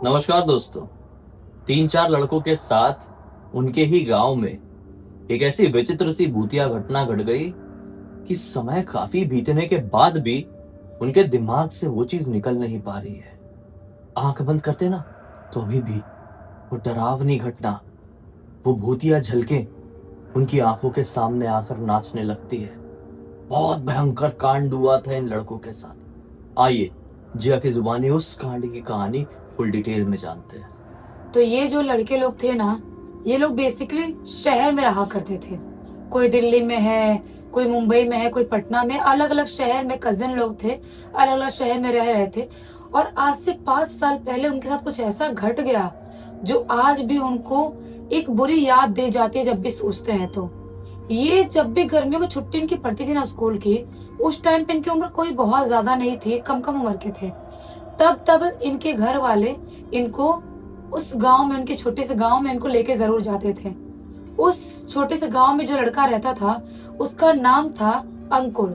नमस्कार दोस्तों। 3-4 लड़कों के साथ उनके ही गांव में एक ऐसी विचित्र सी भूतिया घटना घट गई कि समय काफी बीतने के बाद भी उनके दिमाग से वो चीज निकल नहीं पा रही है। आंख बंद करते ना तो अभी भी वो डरावनी घटना, वो भूतिया झलकें उनकी आंखों के सामने आकर नाचने लगती है। बहुत भयंकर कांड हुआ था इन लड़कों के साथ। आइए जिया की जुबानी उस कांड की कहानी फुल डिटेल में जानते हैं। तो ये जो लड़के लोग थे ना, ये लोग बेसिकली शहर में रहा करते थे। कोई दिल्ली में है, कोई मुंबई में है, कोई पटना में, अलग अलग शहर में कजिन लोग थे, अलग अलग शहर में रह रहे थे। और आज से 5 साल पहले उनके साथ कुछ ऐसा घट गया जो आज भी उनको एक बुरी याद दे जाती है जब भी सोचते हैं। तो ये जब भी गर्मियों की छुट्टी इनकी पड़ती थी ना स्कूल की, उस टाइम पे इनकी उम्र कोई बहुत ज्यादा नहीं थी, कम कम उम्र के थे। तब तब इनके घर वाले इनको उस गांव में, उनके छोटे से गांव में इनको लेके जरूर जाते थे। उस छोटे से गांव में जो लड़का रहता था उसका नाम था अंकुर,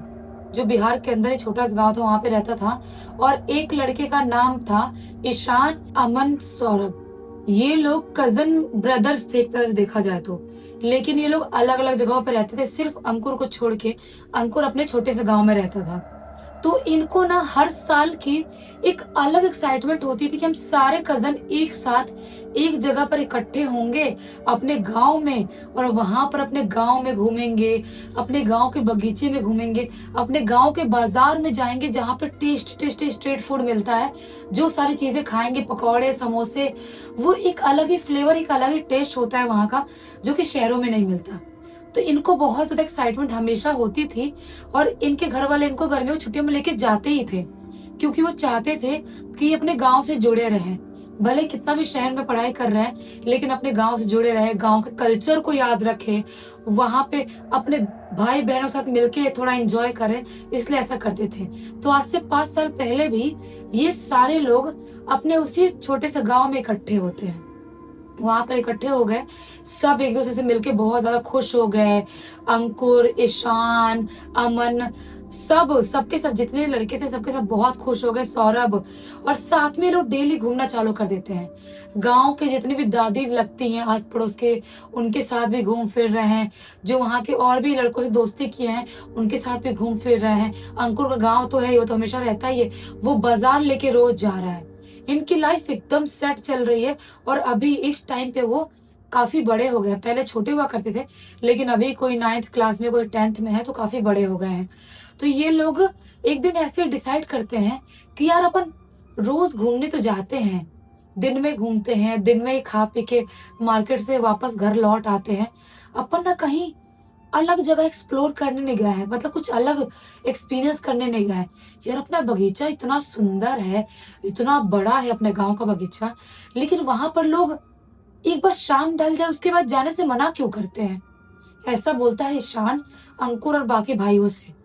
जो बिहार के अंदर एक छोटा सा गांव था, वहां पे रहता था। और एक लड़के का नाम था ईशान, अमन, सौरभ। ये लोग कजन ब्रदर्स थे एक तरह से देखा जाए तो, लेकिन ये लोग अलग अलग जगहों पर रहते थे। सिर्फ अंकुर को छोड़ के अंकुर अपने छोटे से गांव में रहता था। तो इनको ना हर साल की एक अलग एक्साइटमेंट होती थी कि हम सारे कजन एक साथ एक जगह पर इकट्ठे होंगे अपने गांव में, और वहां पर अपने गांव में घूमेंगे, अपने गांव के बगीचे में घूमेंगे, अपने गांव के बाजार में जाएंगे जहां पर टेस्टी टेस्टी स्ट्रीट फूड मिलता है। जो सारी चीजें खाएंगे, पकौड़े, समोसे, वो एक अलग ही फ्लेवर, एक अलग ही टेस्ट होता है वहां का, जो कि शहरों में नहीं मिलता। तो इनको बहुत ज्यादा एक्साइटमेंट हमेशा होती थी। और इनके घर वाले इनको गर्मियों की छुट्टियों में लेके जाते ही थे, क्योंकि वो चाहते थे कि ये अपने गांव से जुड़े रहें। भले कितना भी शहर में पढ़ाई कर रहे हैं, लेकिन अपने गांव से जुड़े रहे, गांव के कल्चर को याद रखें, वहां पे अपने भाई बहनों के साथ मिलके थोड़ा एंजॉय करें, इसलिए ऐसा करते थे। तो आज से 5 साल पहले भी ये सारे लोग अपने उसी छोटे से गांव में इकट्ठे होते हैं। वहां पर इकट्ठे हो गए, सब एक दूसरे से मिलके बहुत ज्यादा खुश हो गए। अंकुर, ईशान, अमन, सबके सब जितने लड़के थे सबके सब बहुत खुश हो गए, सौरभ। और साथ में लोग डेली घूमना चालू कर देते हैं। गांव के जितनी भी दादी लगती हैं आस पड़ोस के, उनके साथ भी घूम फिर रहे हैं। जो वहां के और भी लड़कों से दोस्ती किए हैं उनके साथ भी घूम फिर रहे हैं। अंकुर का गाँव तो है ही, वो तो हमेशा रहता ही है। वो बाजार लेके रोज जा रहा है। इनकी लाइफ एकदम सेट चल रही है। और अभी इस टाइम पे वो काफी बड़े हो गए हैं। पहले छोटे हुआ करते थे, लेकिन अभी कोई 9th क्लास में, कोई 10th में है, तो काफी बड़े हो गए हैं। तो ये लोग एक दिन ऐसे डिसाइड करते हैं कि यार अपन रोज घूमने तो जाते हैं, दिन में घूमते हैं, दिन में ही खा पी के मार्केट से वापस घर लौट आते हैं, अपन ना कहीं अलग जगह एक्सप्लोर करने नहीं गए हैं, मतलब कुछ अलग एक्सपीरियंस करने नहीं गए हैं। यार अपना बगीचा इतना सुंदर है, इतना बड़ा है अपने गांव का बगीचा, लेकिन वहां पर लोग एक बार शाम ढल जाए उसके बाद जाने से मना क्यों करते हैं? ऐसा बोलता है ईशान अंकुर और बाकी भाइयों से।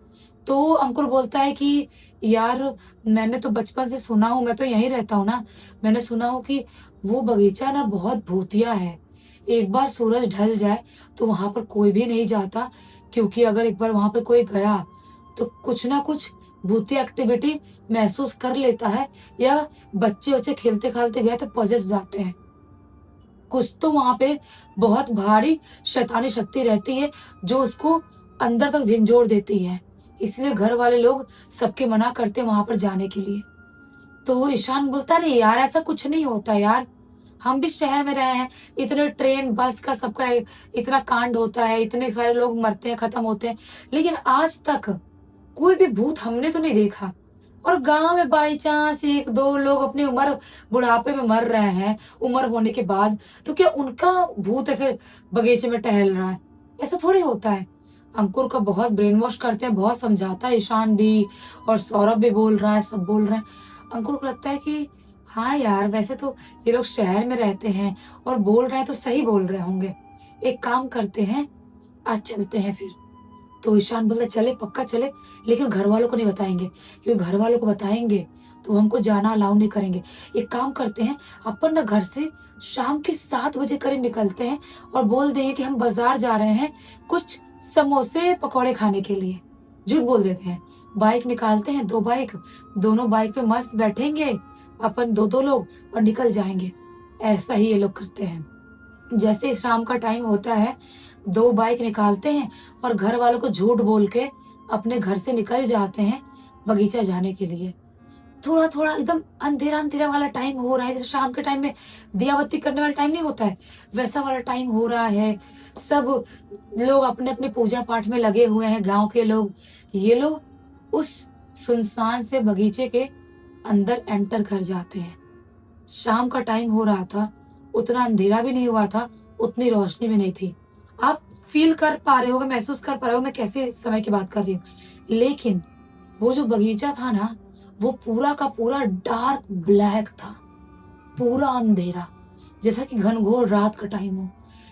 तो अंकुर बोलता है कि यार मैंने तो बचपन से सुना हूँ, मैं तो यहीं रहता हूँ ना, मैंने सुना हो कि वो बगीचा ना बहुत भूतिया है। एक बार सूरज ढल जाए तो वहां पर कोई भी नहीं जाता, क्योंकि अगर एक बार वहां पर कोई गया तो कुछ ना कुछ भूतिया एक्टिविटी महसूस कर लेता है, या बच्चे बच्चे खेलते खेलते गए तो पजेस जाते हैं। कुछ तो वहां पे बहुत भारी शैतानी शक्ति रहती है जो उसको अंदर तक झिंझोर देती है। इसलिए घर वाले लोग सबके मना करते हैं वहां पर जाने के लिए। तो ईशान बोलता नहीं यार, ऐसा कुछ नहीं होता यार, हम भी शहर में रहे हैं, इतने ट्रेन बस का सबका इतना कांड होता है, इतने सारे लोग मरते हैं, खत्म होते हैं, लेकिन आज तक कोई भी भूत हमने तो नहीं देखा। और गांव में बाई चांस एक दो लोग अपनी उम्र, बुढ़ापे में मर रहे हैं उम्र होने के बाद, तो क्या उनका भूत ऐसे बगीचे में टहल रहा है? ऐसा थोड़ी होता है। अंकुर का बहुत ब्रेन वॉश करते हैं, बहुत समझाता है ईशान भी, और सौरभ भी बोल रहा है, सब बोल रहे हैं। अंकुर को लगता है कि हाँ यार, वैसे तो ये लोग शहर में रहते हैं और बोल रहे हैं तो सही बोल रहे होंगे। एक काम करते हैं, आज चलते हैं फिर। तो ईशान बोलता चले, पक्का चले, लेकिन घर वालों को नहीं बताएंगे, क्योंकि घर वालों को बताएंगे तो हमको जाना अलाउ नहीं करेंगे। एक काम करते हैं, अपन ना घर से शाम के 7 बजे करीब निकलते हैं और बोल देंगे कि हम बाजार जा रहे हैं कुछ समोसे पकौड़े खाने के लिए। झूठ बोल देते हैं। बाइक निकालते हैं, 2 बाइक, दोनों बाइक पे मस्त बैठेंगे, अपन दो दो लोग और निकल जाएंगे। ऐसा ही ये लोग करते हैं। जैसे ही शाम का टाइम होता है, दो बाइक निकालते हैं और घर वालों को झूठ बोल के अपने घर से निकल जाते हैं बगीचा जाने के लिए। थोड़ा थोड़ा एकदम अंधेरा अंधेरा वाला टाइम हो रहा है, जैसे शाम के टाइम में दिया बत्ती करने वाला टाइम नहीं होता है, वैसा वाला टाइम हो रहा है। सब लोग अपने अपने पूजा पाठ में लगे हुए हैं, गांव के लोग। ये लोग उस सुनसान से बगीचे के अंदर एंटर कर जाते हैं। शाम का टाइम हो रहा था, उतना अंधेरा भी नहीं हुआ था, उतनी रोशनी भी नहीं थी। आप फील कर पा रहे होगे, महसूस कर पा रहे हो मैं कैसे समय की बात कर रही हूँ। लेकिन वो जो बगीचा था ना, वो पूरा का पूरा डार्क ब्लैक था, पूरा अंधेरा, जैसा कि घनघोर रात का टाइम हो।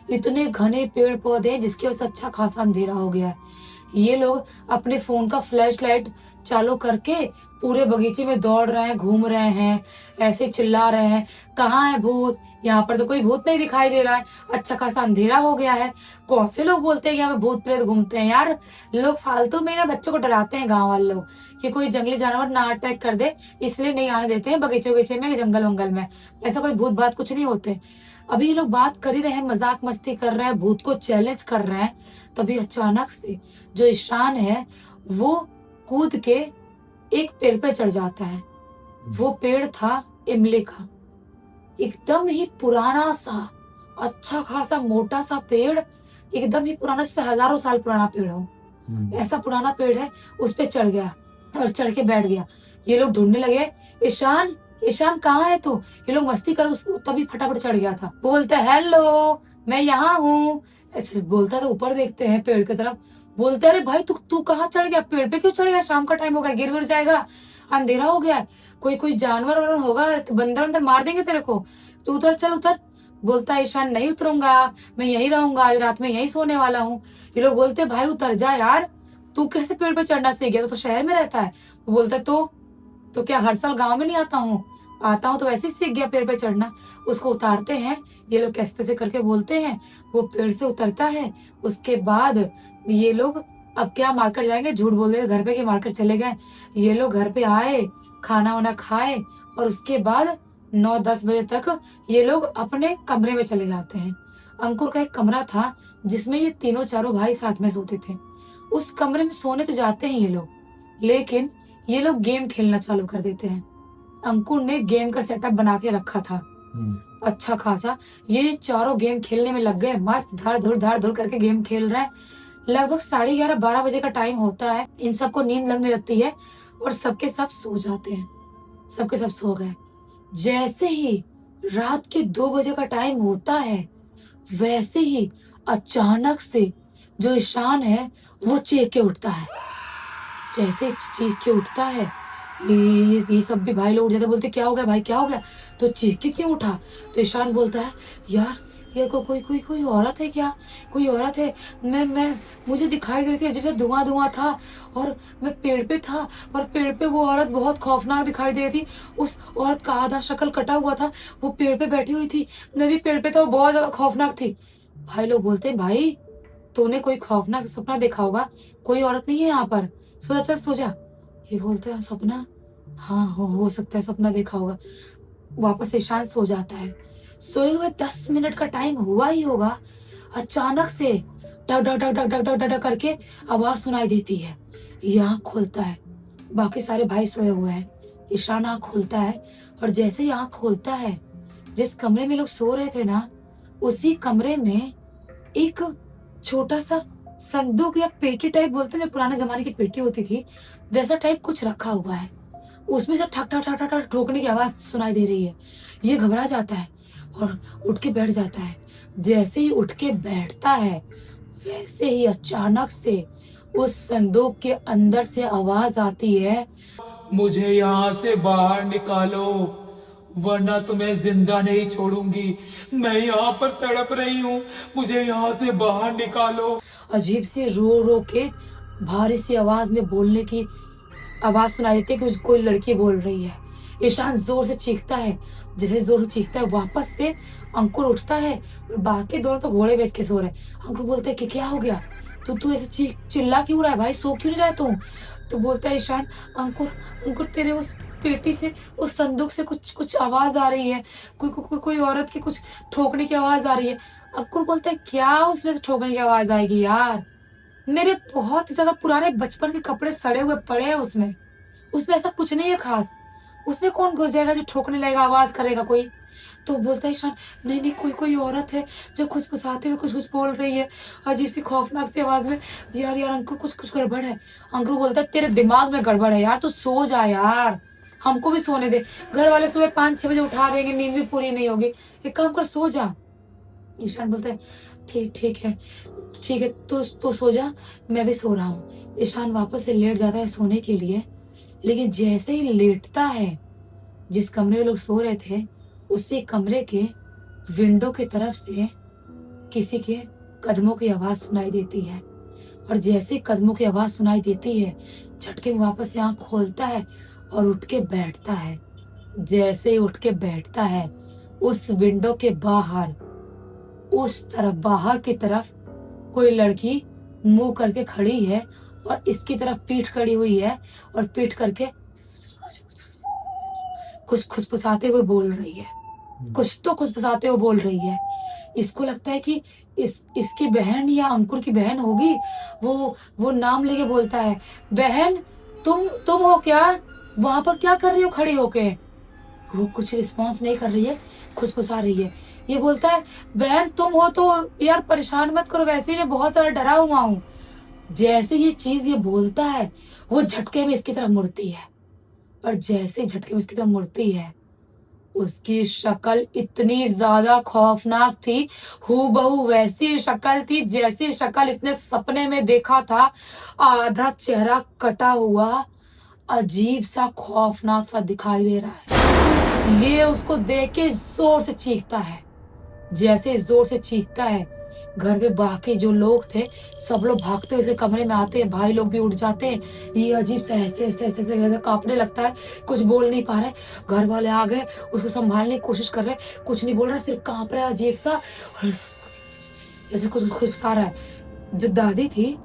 इतने घने पेड़ पौधे हैं जिसकी वजह से अच्छा खासा अंधेरा हो गया है। ये लोग अपने फोन का फ्लैश लाइट चालू करके पूरे बगीचे में दौड़ रहे हैं, घूम रहे हैं, ऐसे चिल्ला रहे हैं, कहाँ है भूत? यहाँ पर तो कोई भूत नहीं दिखाई दे रहा है, अच्छा खासा अंधेरा हो गया है। कौन से लोग बोलते हैं कि यहाँ पे भूत प्रेत घूमते हैं यार? लोग फालतू में ना बच्चों को डराते हैं, गाँव वाले लोग, कि कोई जंगली जानवर ना अटैक कर दे, इसलिए नहीं आने देते हैं बगीचे वगीचे में, जंगल वंगल में। ऐसा कोई भूत बात कुछ नहीं होते। अभी ये लोग बात कर ही रहे हैं, मजाक मस्ती कर रहे हैं, भूत को चैलेंज कर रहे हैं, तभी अचानक से जो ईशान है वो कूद के एक पेड़ पे चढ़ जाता है। वो पेड़ था इमली का, एकदम ही पुराना सा, अच्छा खासा मोटा सा पेड़, एकदम ही पुराना, जैसे हजारों साल पुराना पेड़ हो, ऐसा पुराना पेड़ है। उस पे चढ़ गया और चढ़ के बैठ गया। ये लोग ढूंढने लगे, ईशान ईशान कहाँ है तू? ये लोग मस्ती कर, उसको तभी फटाफट चढ़ गया था। वो बोलता है हेलो मैं यहाँ हूँ, ऐसे बोलता है। तो ऊपर देखते हैं पेड़ की तरफ, बोलते हैं अरे भाई तू तू कहाँ चढ़ गया? पेड़ पे क्यों चढ़ गया? शाम का टाइम हो गया, गिर गिर जाएगा, अंधेरा हो गया है, कोई कोई जानवर वानवर होगा तो बंदर अंदर मार देंगे तेरे को, तू उतर, चल उतर। बोलता है ईशान नहीं उतरूंगा, मैं यहीं रहूंगा, आज रात में यहीं सोने वाला हूँ। ये लोग बोलते हैं भाई उतर जा यार, तू कैसे पेड़ पे चढ़ना सीख गया? तो शहर में रहता है। वो बोलता है तो क्या हर साल गांव में नहीं आता हूँ? आता हूँ तो वैसे ही सीख गया पेड़ पे चढ़ना। उसको उतारते हैं, ये लोग कैसे तैसे करके बोलते हैं, वो पेड़ से उतरता है। उसके बाद ये लोग अब क्या मार्केट जाएंगे, झूठ बोल रहे घर पे कि मार्केट चले गए। ये लोग घर पे आए, खाना वाना खाए और उसके बाद 9-10 बजे तक ये लोग अपने कमरे में चले जाते हैं। अंकुर का एक कमरा था जिसमें ये तीनों चारों भाई साथ में सोते थे। उस कमरे में सोने तो जाते हैं ये लोग, लेकिन ये लोग गेम खेलना चालू कर देते हैं। अंकुर ने गेम का सेटअप बना के रखा था अच्छा खासा। ये चारों गेम खेलने में लग गए, मस्त धाड़ धुड़ करके गेम खेल रहे हैं। लगभग 11:30-12 बजे का टाइम होता है। इन सबको नींद लगने लगती है और सबके सब सो जाते हैं। सबके सब सो गए। जैसे ही रात के 2 बजे का टाइम होता है, वैसे ही अचानक से जो ईशान है वो चीख के उठता है। जैसे चीख के उठता है, ये सब भी भाई लोग उठ जाते, बोलते क्या हो गया भाई, क्या हो गया? तो चीख के क्यों उठा? तो ईशान बोलता है यार ये कोई औरत है क्या? कोई औरत है, मैं मुझे दिखाई दे रही थी, अजीब धुआं धुआं था और मैं पेड़ पे था और पेड़ पे वो औरत बहुत खौफनाक दिखाई दे रही थी। उस औरत का आधा शक्ल कटा हुआ था, वो पेड़ पे बैठी हुई थी, मैं भी पेड़ पे था, वो बहुत ज्यादा खौफनाक थी। भाई लोग बोलते हैं भाई तूने कोई खौफनाक सपना देखा होगा, कोई औरत नहीं है यहाँ पर, सो जा चल सो जा। ये बोलते हैं सपना, हाँ हो सकता है सपना देखा होगा। वापस ईशान सो जाता है। सोए हुए 10 मिनट का टाइम हुआ ही होगा, अचानक से duck duck duck duck duck duck duck duck करके आवाज सुनाई देती है। ये आँख खोलता है, बाकी सारे भाई सोए हुए हैं। ईशान आँख खोलता है और जैसे ही आँख खोलता है, जिस कमरे में लोग सो रहे थे ना, उसी कमरे में एक छोटा सा संदूक या पेटी टाइप, बोलते हैं पुराने जमाने की पेटी होती थी, वैसा टाइप कुछ रखा हुआ है। उसमें से ठक ठक ठक ठक ठक ठोकने की आवाज सुनाई दे रही है। ये घबरा जाता है और उठ के बैठ जाता है। जैसे ही उठ के बैठता है, वैसे ही अचानक से उस संदूक के अंदर से आवाज आती है, मुझे यहाँ से बाहर निकालो वरना तुम्हें जिंदा नहीं छोड़ूंगी। मैं यहाँ पर तड़प रही हूँ, मुझे यहाँ से बाहर निकालो। अजीब सी रो रो के भारी सी आवाज में बोलने की आवाज सुनाई देती है कि कोई लड़की बोल रही है। ईशान जोर से चीखता है। जैसे जोर से चीखता है, वापस से अंकुर उठता है और बाकी दोनों तो घोड़े बेच के सो रहे। अंकुर बोलते है कि क्या हो गया, तू ऐसे चिल्ला क्यों रहा है भाई, सो क्यों नहीं रहा है तू? तो बोलता है ईशान, अंकुर तेरे उस पेटी से, उस संदूक से कुछ कुछ आवाज आ रही है, कोई औरत की कुछ ठोकने की आवाज आ रही है। अंकुर बोलता है क्या उसमें से ठोकने की आवाज आएगी यार, मेरे बहुत ही ज्यादा पुराने बचपन के कपड़े सड़े हुए पड़े हैं उसमें, उसमें ऐसा कुछ नहीं है खास, उसमें कौन घुस जाएगा जो ठोकने लगेगा, आवाज करेगा कोई। तो बोलता है ईशान, नहीं नहीं, कोई कोई औरत है जो खुसफुसाते हुए कुछ कुछ बोल रही है, अजीब सी खौफनाक सी आवाज में। यार यार अंकुर, कुछ कुछ गड़बड़ है। अंकुर बोलता है तेरे दिमाग में गड़बड़ है यार, तू सो जा यार, हमको भी सोने दे, घर वाले सुबह 5-6 बजे उठा देंगे, नींद भी पूरी नहीं होगी, एक काम कर सो जा। ईशान बोलता है ठीक ठीक है, ठीक है, तू सो जा, मैं भी सो रहा हूँ। ईशान वापस से लेट जाता है सोने के लिए, लेकिन जैसे ही लेटता है, जिस कमरे में लोग सो रहे थे उसी कमरे के विंडो की तरफ से किसी के कदमों की आवाज सुनाई देती है। और जैसे ही कदमों की आवाज सुनाई देती है, झटके में वापस से आंख खोलता है और उठ के बैठता है। जैसे ही उठ के बैठता है, उस विंडो के बाहर, उस तरफ, बाहर की तरफ कोई लड़की मुंह करके खड़ी है और इसकी तरफ पीठ करी हुई है और पीठ करके कुछ खुसफुसाते हुए बोल रही है, कुछ तो खुसफुसाते हुए बोल रही है। इसको लगता है कि इसकी बहन या अंकुर की बहन होगी। वो नाम लेके बोलता है, बहन तुम हो क्या, वहां पर क्या कर रही हो खड़ी होके। वो कुछ रिस्पॉन्स नहीं कर रही है, खुसफुसा रही है। ये बोलता है, बहन तुम हो तो यार परेशान मत करो, वैसे ही मैं बहुत सारा डरा हुआ हूँ। जैसे ये चीज ये बोलता है, वो झटके में इसकी तरफ मुड़ती है, और जैसे झटके में इसकी तरफ मुड़ती है, उसकी शक्ल इतनी ज्यादा खौफनाक थी, हूबहू वैसी शक्ल थी जैसी शक्ल इसने सपने में देखा था। आधा चेहरा कटा हुआ, अजीब सा खौफनाक सा दिखाई दे रहा है। ये उसको देख के जोर से चीखता है। जैसे जोर से चीखता है, घर में बाकी जो लोग थे सब लोग भागते हुए कमरे में आते हैं, भाई लोग भी उठ जाते हैं। ये अजीब सा ऐसे ऐसे ऐसे ऐसे ऐसे कांपने लगता है, कुछ बोल नहीं पा रहा है। घर वाले आ गए, उसको संभालने की कोशिश कर रहे, कुछ नहीं बोल रहा, सिर्फ कांप रहा है अजीब सा, और ऐसे कुछ कुछ आ रहा है। जो दादी थी,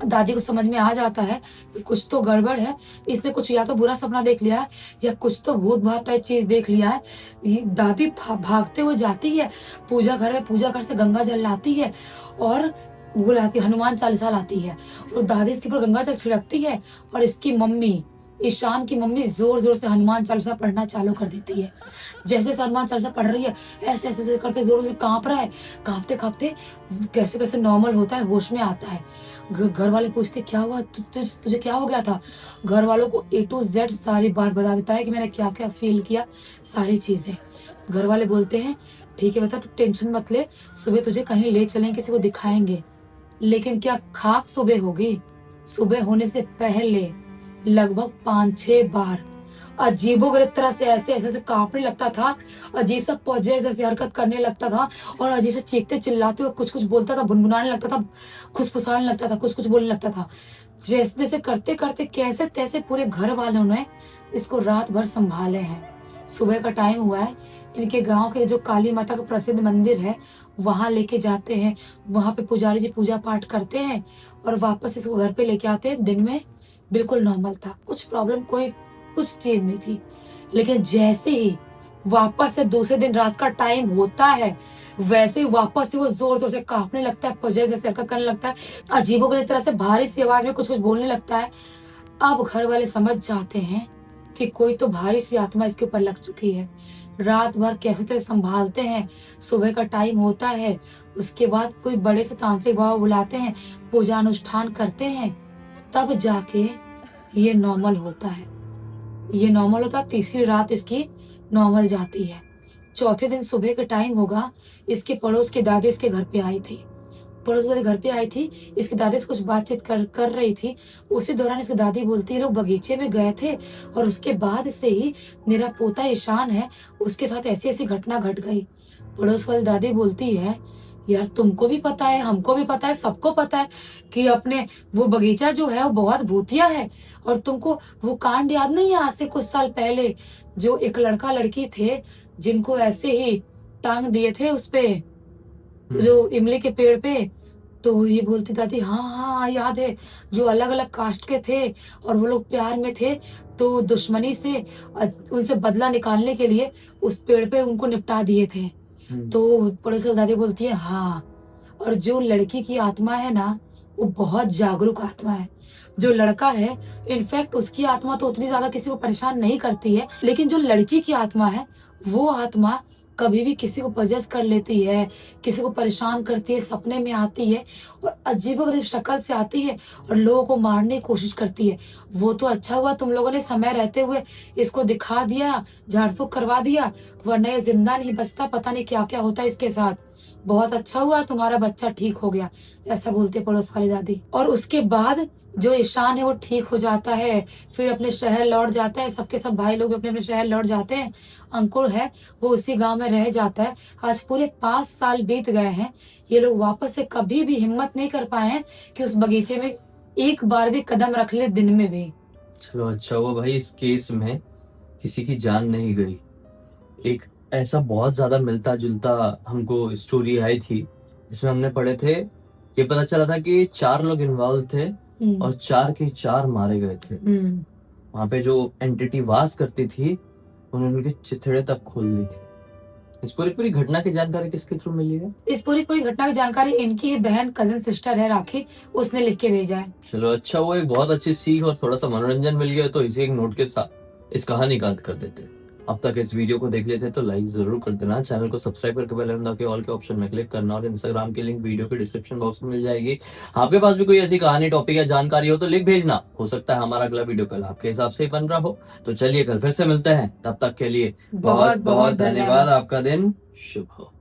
दादी को समझ में आ जाता है कि कुछ तो गड़बड़ है, इसने कुछ या तो बुरा सपना देख लिया है या कुछ तो भूत भात टाइप चीज देख लिया है। ये दादी भागते हुए जाती है पूजा घर में, पूजा घर से गंगा जल लाती है और वो लाती, हनुमान चालीसा लाती है, और दादी इसके ऊपर गंगा जल छिड़कती है, और इसकी मम्मी, ईशान की मम्मी जोर जोर से हनुमान चालीसा पढ़ना चालू कर देती है। जैसे हनुमान चालीसा पढ़ रही है, ऐसे ऐसे ऐसे करके जोर से कांप रहा है, कांपते कांपते कैसे कैसे नॉर्मल होता है, होश में आता है। घर वाले पूछते क्या हुआ, तुझे क्या हो गया था। घर वालों को A to Z सारी बात बता देता है कि मैंने क्या क्या फील किया, सारी चीजें। घर वाले बोलते हैं ठीक है बेटा, तू टेंशन मत ले, सुबह तुझे कहीं ले चलेंगे, किसी को दिखाएंगे। लेकिन क्या खाक सुबह होगी। सुबह होने से पहले लगभग 5-6 बार अजीबोगरीब तरह से ऐसे ऐसे कांपने लगता था, अजीब सा पॉजेस जैसे हरकत करने लगता था, और अजीब से चीखते चिल्लाते हुए कुछ कुछ बोलता था, भुनभुनाने लगता था, खुसफुसाने लगता था, कुछ कुछ बोलने लगता था। जैसे जैसे करते करते कैसे तैसे पूरे घर वालों ने इसको रात भर संभाले हैं। सुबह का टाइम हुआ है, इनके गांव के जो काली माता का प्रसिद्ध मंदिर है वहां लेके जाते हैं। वहां पे पुजारी जी पूजा पाठ करते हैं और वापस इसको घर पे लेके आते हैं। दिन में बिल्कुल नॉर्मल था, कुछ प्रॉब्लम, कोई कुछ चीज नहीं थी। लेकिन जैसे ही वापस से दूसरे दिन रात का टाइम होता है, वैसे ही वापस से वो जोर जोर से कांपने लगता है, पजेस जैसे हरकत करने लगता है, अजीबोगरीब तरह से भारी सी आवाज में कुछ कुछ बोलने लगता है। अब घर वाले समझ जाते हैं कि कोई तो भारी सी आत्मा इसके ऊपर लग चुकी है। रात भर कैसे तैसे संभालते हैं, सुबह का टाइम होता है, उसके बाद कोई बड़े से तांत्रिक बाबा बुलाते हैं, पूजा अनुष्ठान करते हैं, तब जाके ये नॉर्मल होता है। ये नॉर्मल होता है, तीसरी रात इसकी नॉर्मल जाती है। चौथे दिन सुबह का टाइम होगा, इसके पड़ोस की दादी इसके घर पे आई थी। पड़ोस वाले घर पे आई थी, इसकी दादी से कुछ बातचीत कर रही थी। उसी दौरान इसकी दादी बोलती है लोग बगीचे में गए थे और उसके बाद से ही मेरा पोता ईशान है, उसके साथ ऐसी ऐसी घटना घट गई। पड़ोस वाली दादी बोलती है यार तुमको भी पता है, हमको भी पता है, सबको पता है कि अपने वो बगीचा जो है वो बहुत भूतिया है। और तुमको वो कांड याद नहीं है आज से कुछ साल पहले, जो एक लड़का लड़की थे जिनको ऐसे ही टांग दिए थे उस पे, जो इमली के पेड़ पे, तो ये बोलती दादी, हाँ हाँ याद है, जो अलग अलग कास्ट के थे और वो लोग प्यार में थे, तो दुश्मनी से उनसे बदला निकालने के लिए उस पेड़ पे उनको निपटा दिए थे। तो पड़ोसी वाली दादी बोलती है, हाँ। और जो लड़की की आत्मा है ना, वो बहुत जागरूक आत्मा है। जो लड़का है, इनफैक्ट उसकी आत्मा तो उतनी ज्यादा किसी को परेशान नहीं करती है, लेकिन जो लड़की की आत्मा है, वो आत्मा कभी भी किसी को पजेस कर लेती है, किसी को परेशान करती है, सपने में आती है और अजीबोगरीब शक्ल से आती है और लोगों को मारने की कोशिश करती है। वो तो अच्छा हुआ तुम लोगों ने समय रहते हुए इसको दिखा दिया, झाड़ फूक करवा दिया, वरना ये जिंदा नहीं बचता, पता नहीं क्या क्या होता इसके साथ। बहुत अच्छा हुआ तुम्हारा बच्चा ठीक हो गया, ऐसा बोलते पड़ोस वाली दादी। और उसके बाद जो ईशान है वो ठीक हो जाता है, फिर अपने शहर लौट जाता है, सबके सब भाई लोग अपने अपने शहर लौट जाते हैं। अंकुर है वो उसी गांव में रह जाता है। आज पूरे 5 साल बीत गए हैं, ये लोग वापस से कभी भी हिम्मत नहीं कर पाए हैं कि उस बगीचे में एक बार भी कदम रख ले, दिन में भी। चलो अच्छा हुआ भाई, इस केस में किसी की जान नहीं गई। एक ऐसा बहुत ज्यादा मिलता जुलता हमको स्टोरी आई थी, इसमें हमने पढ़े थे, ये पता चला था कि 4 लोग इन्वॉल्व थे और 4 के 4 मारे गए थे। वहां पे जो एंटिटी वास करती थी, उन्होंने उनके चिथड़े तक खोल दी थी। इस पूरी घटना की जानकारी किसके थ्रू मिली है? इस पूरी घटना की जानकारी इनकी ही बहन कजिन सिस्टर है राखी, उसने लिख के भेजा है। चलो अच्छा, वो एक बहुत अच्छी सीख और थोड़ा सा मनोरंजन मिल गया, तो इसी एक नोट के साथ इस कहानी का अंत कर देते। अब तक इस वीडियो को देख लेते तो लाइक जरूर कर देना, चैनल को सब्सक्राइब करके बेल आइकन दबा के ऑल के ऑप्शन में क्लिक करना, और इंस्टाग्राम की लिंक वीडियो के डिस्क्रिप्शन बॉक्स में मिल जाएगी। आपके पास भी कोई ऐसी कहानी, टॉपिक या जानकारी हो तो लिख भेजना, हो सकता है हमारा अगला वीडियो कल आपके हिसाब से ही बन रहा हो। तो चलिए कल फिर से मिलते हैं, तब तक के लिए बहुत बहुत धन्यवाद। आपका दिन शुभ हो।